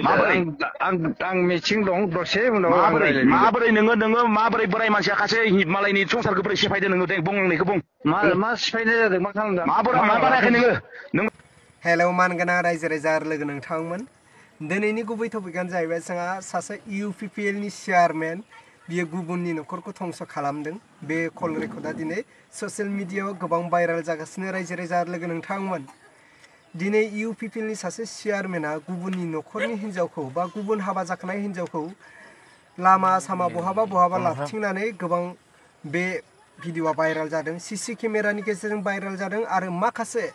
माबोरै आं मिथिं दं दसे उनाव माबोरै नोङो माबोरै बोराय मानसिया खासे मालायनि संसारखौ बोरै सेफायदों नोङो दे बुं आंनिखौ बुं मा सिफायनाय जादों मा खालामदों मा बानायाखै नों हेलौ मानगोनां रायजो राजा आरो लोगो नोंथांमोन दिनैनि गुबै टपिकआनो जाहैबाय जोंहा सासे UPPL नि चेयारमेन बियो गुबुननि न'खरखौ धंस खालामदों बे कल रेकर्डआ दिनै ससियेल मिडियायाव गोबां भाइराल जागासिनो रायजो राजा आरो लोगो नोंथांमोन दिनै UPPL नि सासे चेयारमेना गुबुननि न'खरनि हिन्जावखौ बा गुबुन हाबा जाखानाय हिन्जावखौ लामा सामा बहाबा लाबथिंनानै गोबां बे भिडिअआ भाइराल जादों सीसी केमेरानि गेजेरजों भाइराल जादों आरो माखासे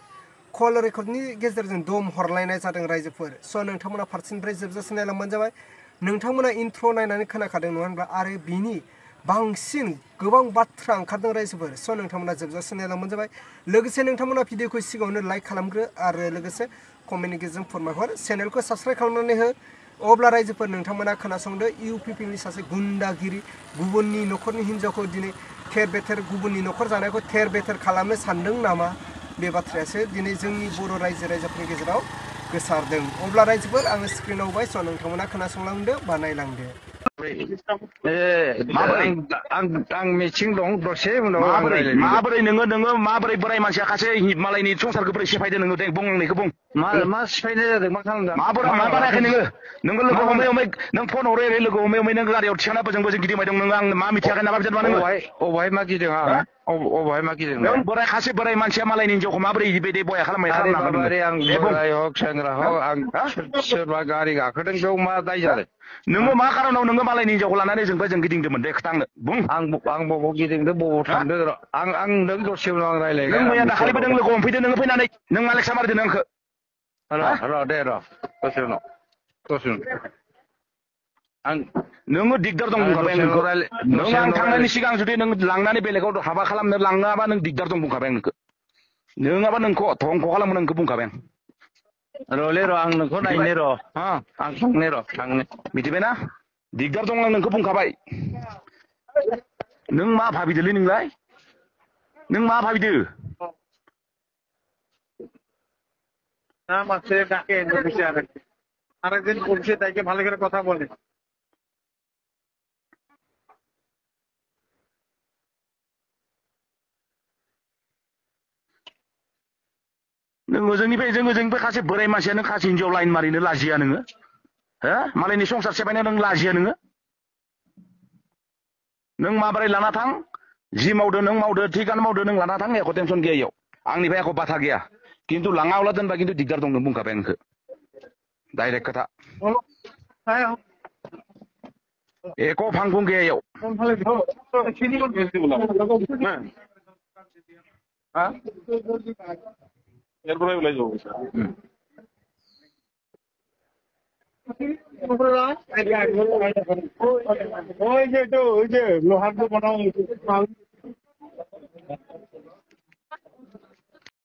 कल रेकर्डनि गेजेरजों दम हरलायनाय जादों रायजोफोर स' नोंथांमोना फारसेनिफ्राय जोबजासिम नायलांबानो जाबाय नोंथांमोना इन्ट्र' नायनानै खोनाखादों नङा होनब्ला आरो बिनि बांसिन गोबां बाथ्रा ओंखारदों रायजोफोर स' नोंथांमोना जोबजासिम नायलांबानो जाबाय लोगोसे नोंथांमोना भिडिअखौ सिगाङावनो लाइक खालामग्रो आरो लोगोसे कमेन्टनि गेजेरजों फोरमायहर चेनेलखौ साबस्क्राइब खालामनानै हो अब्ला रायजोफोर नोंथांमोना खोनासंदो UPPL नि सासे गुन्दागिरि गुबुननि न'खरनि हिन्जावखौ दिनै थेर बेथेर गुबुननि न'खर जानायखौ थेर बेथेर खालामनो सानदों नामा बे बाथ्रायासो दिनै जोंनि बर' रायजो राजाफोरनि गेजेराव गोसारदों अब्ला रायजोफोर आङो स्क्रिनाव होबाय स' नोंथांमोना खोनासंलांदो बा नायलांदो आं मिथिं दं दसे उनाव माबोरै नोङो माबोरै बोराय मानसिया खासे मालायनि संसारखौ बोरै सेफायदों नोङो दे बुं आंनिखौ बुं मा सिफायनाय जादों मा खालामदों मा बानायाखै नोङो लोगो हमै नों फन हरै लोगो हमै नों गारियाव थिखांना बोजों गिदिंबाय दं नोङो आं मा मिथियाखै नामा जेनेबा नोङो अबहाय मा गिदों आं अबहाय मा गिदों नों बोराय मानसिया मालायनि हिन्जावखौ माबोरै बेबायदि बया खालामनो हागोन आं बोराय हक सेंग्रा हक आं सोरबा गारि गाखोदों बेयाव मा दाय जादों नोङो मा खारनाव नोङो मालायनि हिन्जावखौ लानानै जों गिदिंदोंमोन दे खोथा आंनो बुं आं बबाव गिदिंदों बबाव थांदों आं नों दसे उनाव आं रायलायगोन नों मैया दाखालिबो नों लोगो हमफैदो नोङो फैनानै नों मा लेक्सार मारिदों नोंखौ दसे उनाव नोङो दिगदार दं बुंखाबाय आं नोंखौ नों आं थांनायनि सिगां जुदि नों लांनानै बेलेगाव हाबा खालामनो लाङाबा नों दिगदार दं बुंखाबाय आं नोंखौ नोङाबा नोंखौ धंख खालामो नोंखौ बुंखाबाय आं आं नोंखौ नायनो आं थांनो मिथिबायना दिगदार दं आं नोंखौ बुंखाबाय नों मा भाबिदोलै नोंलाय नों मा भाबिदो মাসে ডাকে বসে আরেকদিন বলছে তাইকে ভালো করে কথা বলে नों ओजोंनिफ्राय खासे बोराय मानसिया नों खासे हिन्जाव लाइन मारिनो लाजिया नोङो हो मालायनि संसार सेफायनायाव नों लाजिया नोङो नों माबोरै लाना थां जि मावदो नों मावदो थिगानो मावदो नों लाना थां एख' टेनसन गैया इयाव आंनिफ्राय एख' बाथा गैया खिन्थु लाङाब्ला दोनबा खिन्थु दिगदार दं नों बुंखाबाय आंखौ डाइरेक्ट खोथा एख' फांफुं गैया इयाव এরপরে বলে যাবো ওই যে লোহার বানাও